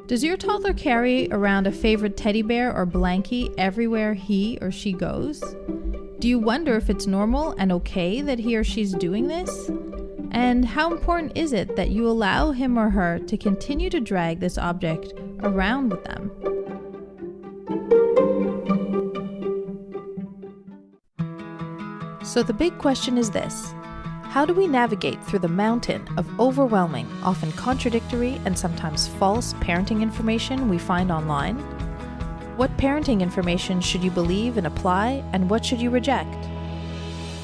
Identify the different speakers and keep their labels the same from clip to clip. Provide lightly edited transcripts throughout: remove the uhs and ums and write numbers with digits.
Speaker 1: Does your toddler carry around a favorite teddy bear or blankie everywhere he or she goes? Do you wonder if it's normal and okay that he or she's doing this? And how important is it that you allow him or her to continue to drag this object around with them? So the big question is this: how do we navigate through the mountain of overwhelming, often contradictory, and sometimes false parenting information we find online? What parenting information should you believe and apply, and what should you reject?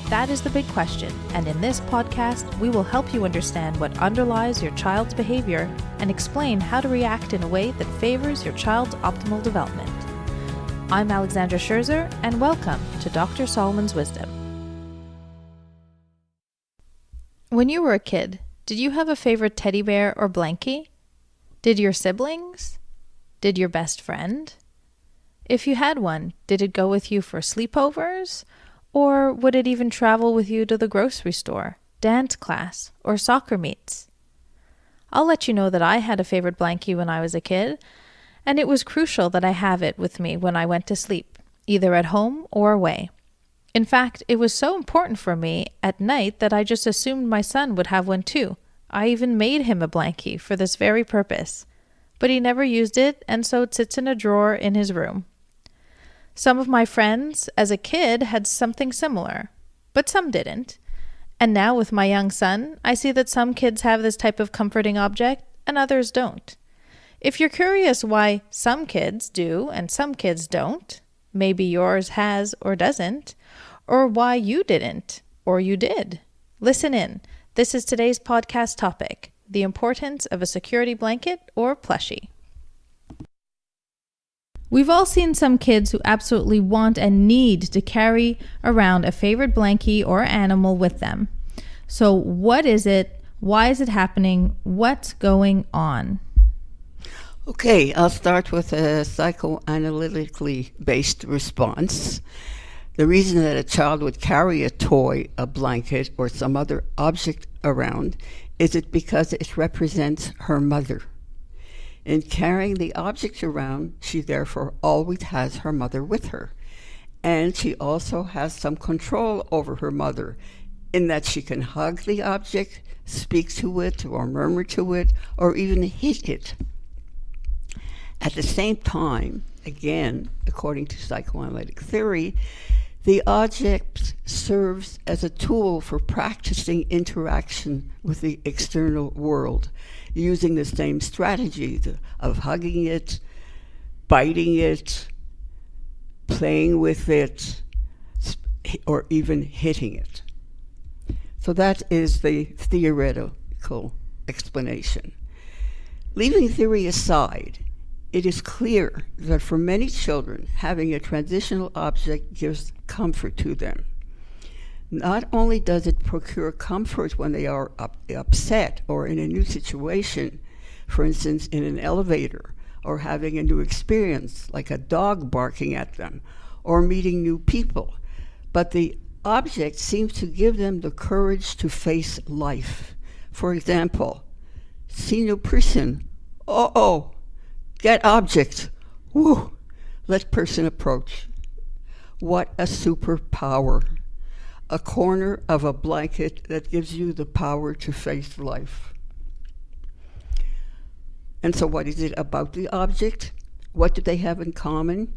Speaker 1: That is the big question, and in this podcast, we will help you understand what underlies your child's behavior and explain how to react in a way that favors your child's optimal development. I'm Alexandra Scherzer, and welcome to Dr. Solomon's Wisdom. When you were a kid, did you have a favorite teddy bear or blankie? Did your siblings? Did your best friend? If you had one, did it go with you for sleepovers? Or would it even travel with you to the grocery store, dance class, or soccer meets? I'll let you know that I had a favorite blankie when I was a kid, and it was crucial that I have it with me when I went to sleep, either at home or away. In fact, it was so important for me at night that I just assumed my son would have one too. I even made him a blankie for this very purpose. But he never used it, and so it sits in a drawer in his room. Some of my friends, as a kid, had something similar, but some didn't. And now with my young son, I see that some kids have this type of comforting object, and others don't. If you're curious why some kids do and some kids don't, maybe yours has or doesn't, or why you didn't or you did, listen in. This is today's podcast topic: the importance of a security blanket or plushie. We've all seen some kids who absolutely want and need to carry around a favorite blankie or animal with them. So what is it? Why is it happening? What's going on?
Speaker 2: Okay, I'll start with a psychoanalytically based response. The reason that a child would carry a toy, a blanket, or some other object around is it because it represents her mother. In carrying the object around, she therefore always has her mother with her. And she also has some control over her mother in that she can hug the object, speak to it, or murmur to it, or even hit it. At the same time, again, according to psychoanalytic theory, the object serves as a tool for practicing interaction with the external world, using the same strategies of hugging it, biting it, playing with it, or even hitting it. So that is the theoretical explanation. Leaving theory aside, it is clear that for many children, having a transitional object gives comfort to them. Not only does it procure comfort when they are upset or in a new situation, for instance, in an elevator, or having a new experience, like a dog barking at them, or meeting new people, but the object seems to give them the courage to face life. For example, see new person, get object, woo, let person approach. What a superpower. A corner of a blanket that gives you the power to face life. And so what is it about the object? What do they have in common?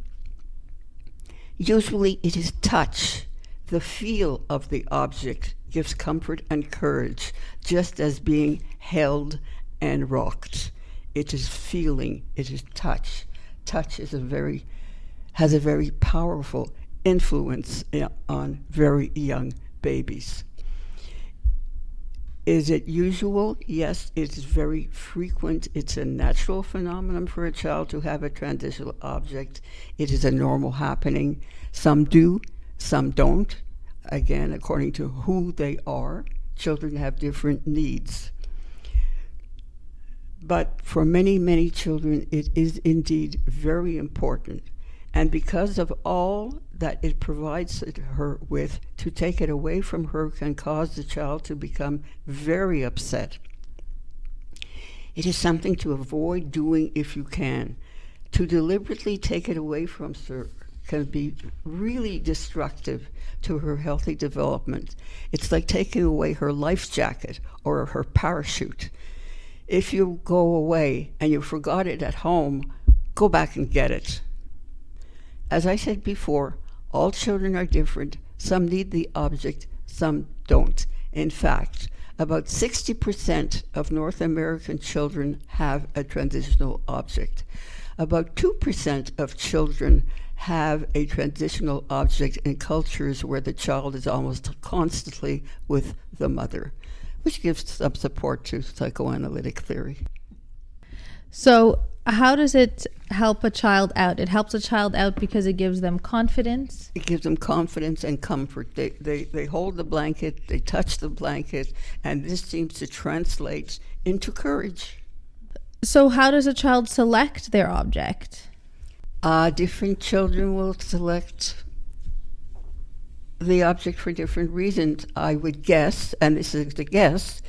Speaker 2: Usually it is touch. The feel of the object gives comfort and courage, just as being held and rocked. It is feeling, it is touch. Touch is has a very powerful influence on very young babies. Is it usual? Yes, it is very frequent. It's a natural phenomenon for a child to have a transitional object. It is a normal happening. Some do, some don't. Again, according to who they are, children have different needs. But for many, many children, it is indeed very important. And because of all that it provides her with, to take it away from her can cause the child to become very upset. It is something to avoid doing if you can. To deliberately take it away from her can be really destructive to her healthy development. It's like taking away her life jacket or her parachute. If you go away and you forgot it at home, go back and get it. As I said before, all children are different. Some need the object, some don't. In fact, about 60% of North American children have a transitional object. About 2% of children have a transitional object in cultures where the child is almost constantly with the mother, which gives some support to psychoanalytic theory.
Speaker 1: So how does it help a child out? It helps a child out because it gives them confidence.
Speaker 2: It gives them confidence and comfort. They hold the blanket, they touch the blanket, and this seems to translate into courage.
Speaker 1: So how does a child select their object?
Speaker 2: Different children will select the object for different reasons. I would guess, and this is the guess,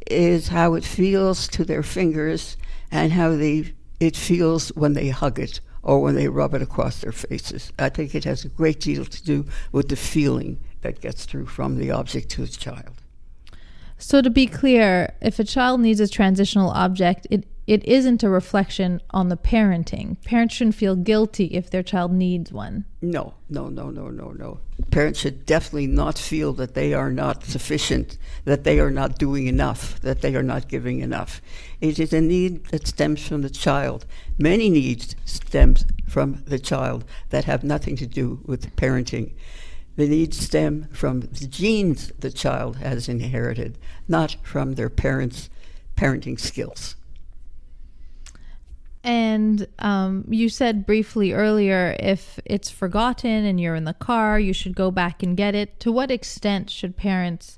Speaker 2: is how it feels to their fingers and how it feels when they hug it or when they rub it across their faces. I think it has a great deal to do with the feeling that gets through from the object to the child.
Speaker 1: So to be clear, if a child needs a transitional object, it isn't a reflection on the parenting. Parents shouldn't feel guilty if their child needs one.
Speaker 2: No. Parents should definitely not feel that they are not sufficient, that they are not doing enough, that they are not giving enough. It is a need that stems from the child. Many needs stem from the child that have nothing to do with parenting. The needs stem from the genes the child has inherited, not from their parents' parenting skills.
Speaker 1: And you said briefly earlier, if it's forgotten and you're in the car, you should go back and get it. To what extent should parents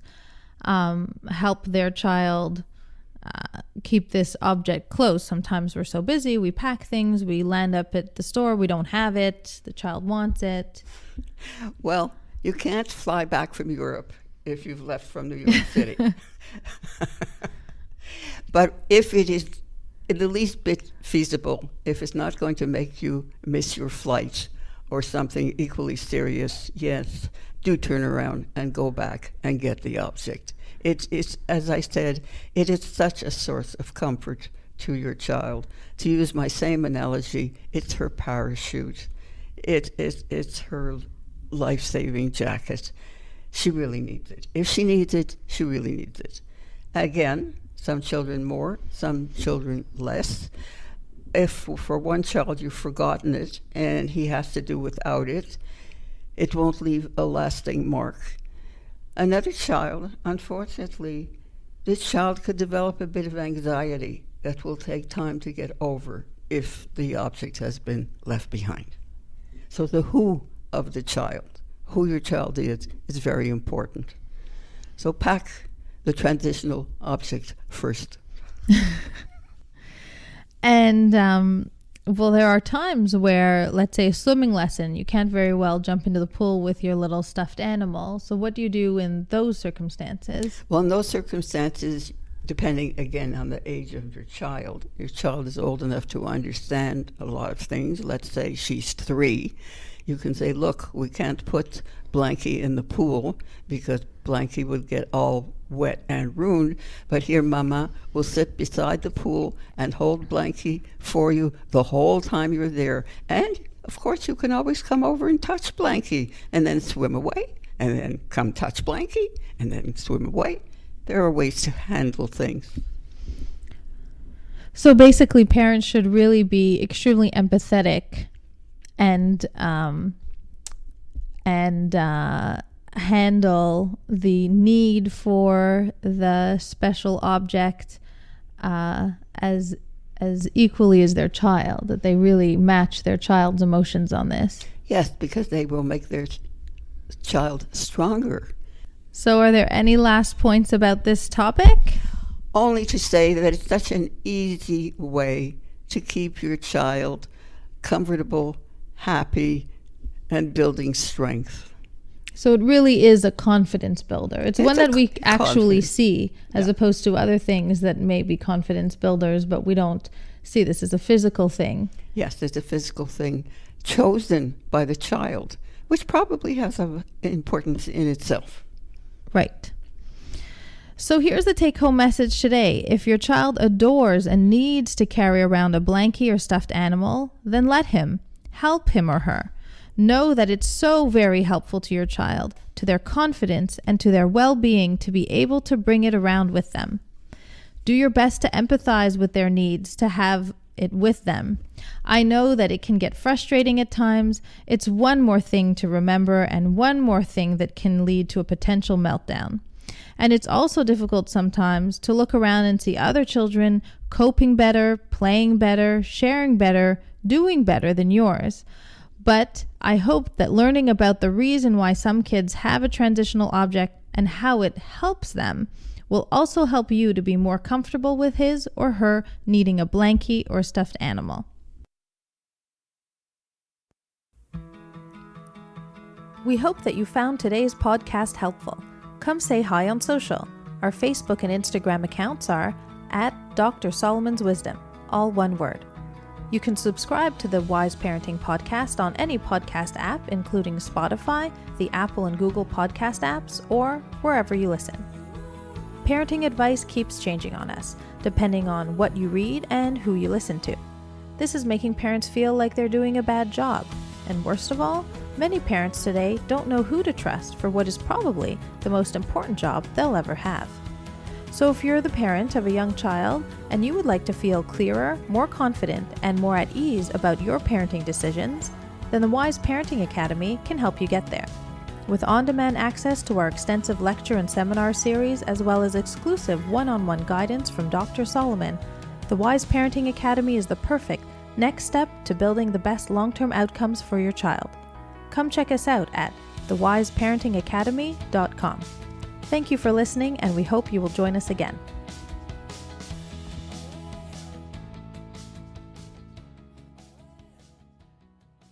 Speaker 1: help their child keep this object close? Sometimes we're so busy, we pack things, we land up at the store, we don't have it, the child wants it.
Speaker 2: Well, you can't fly back from Europe if you've left from New York City. But if it is the least bit feasible, if it's not going to make you miss your flight or something equally serious, yes, do turn around and go back and get the object. It's, as I said, it is such a source of comfort to your child. To use my same analogy, it's her parachute. It's her life-saving jacket. She really needs it. If she needs it, she really needs it. Again, some children more, some children less. If for one child you've forgotten it and he has to do without it, it won't leave a lasting mark. Another child, unfortunately, this child could develop a bit of anxiety that will take time to get over if the object has been left behind. So the who of the child, who your child is very important. So pack the transitional object first.
Speaker 1: And well, there are times where, let's say, a swimming lesson, you can't very well jump into the pool with your little stuffed animal. So what do you do in those circumstances?
Speaker 2: Well, in those circumstances, depending again on the age of your child is old enough to understand a lot of things. Let's say she's 3. You can say, look, we can't put Blanky in the pool because Blanky would get all wet and ruined, but here Mama will sit beside the pool and hold Blanky for you the whole time you're there. And, of course, you can always come over and touch Blanky and then swim away, and then come touch Blanky and then swim away. There are ways to handle things.
Speaker 1: So basically, parents should really be extremely empathetic and handle the need for the special object as equally as their child, that they really match their child's emotions on this.
Speaker 2: Yes, because they will make their child stronger.
Speaker 1: So are there any last points about this topic?
Speaker 2: Only to say that it's such an easy way to keep your child comfortable, happy, and building strength.
Speaker 1: So it really is a confidence builder. It's one that we actually
Speaker 2: confidence.
Speaker 1: see, as opposed to other things that may be confidence builders, but we don't see this as a physical thing.
Speaker 2: Yes, it's a physical thing chosen by the child, which probably has an importance in itself.
Speaker 1: Right. So here's the take-home message today. If your child adores and needs to carry around a blankie or stuffed animal, then let him. Help him or her. Know that it's so very helpful to your child, to their confidence, and to their well-being to be able to bring it around with them. Do your best to empathize with their needs, to have it with them. I know that it can get frustrating at times. It's one more thing to remember and one more thing that can lead to a potential meltdown. And it's also difficult sometimes to look around and see other children coping better, playing better, sharing better, doing better than yours. But I hope that learning about the reason why some kids have a transitional object and how it helps them will also help you to be more comfortable with his or her needing a blankie or stuffed animal. We hope that you found today's podcast helpful. Come say hi on social. Our Facebook and Instagram accounts are @DrSolomon'sWisdom, all one word. You can subscribe to the Wise Parenting Podcast on any podcast app, including Spotify, the Apple and Google podcast apps, or wherever you listen. Parenting advice keeps changing on us, depending on what you read and who you listen to. This is making parents feel like they're doing a bad job. And worst of all, many parents today don't know who to trust for what is probably the most important job they'll ever have. So if you're the parent of a young child and you would like to feel clearer, more confident, and more at ease about your parenting decisions, then the Wise Parenting Academy can help you get there. With on-demand access to our extensive lecture and seminar series, as well as exclusive one-on-one guidance from Dr. Solomon, the Wise Parenting Academy is the perfect next step to building the best long-term outcomes for your child. Come check us out at thewiseparentingacademy.com. Thank you for listening, and we hope you will join us again.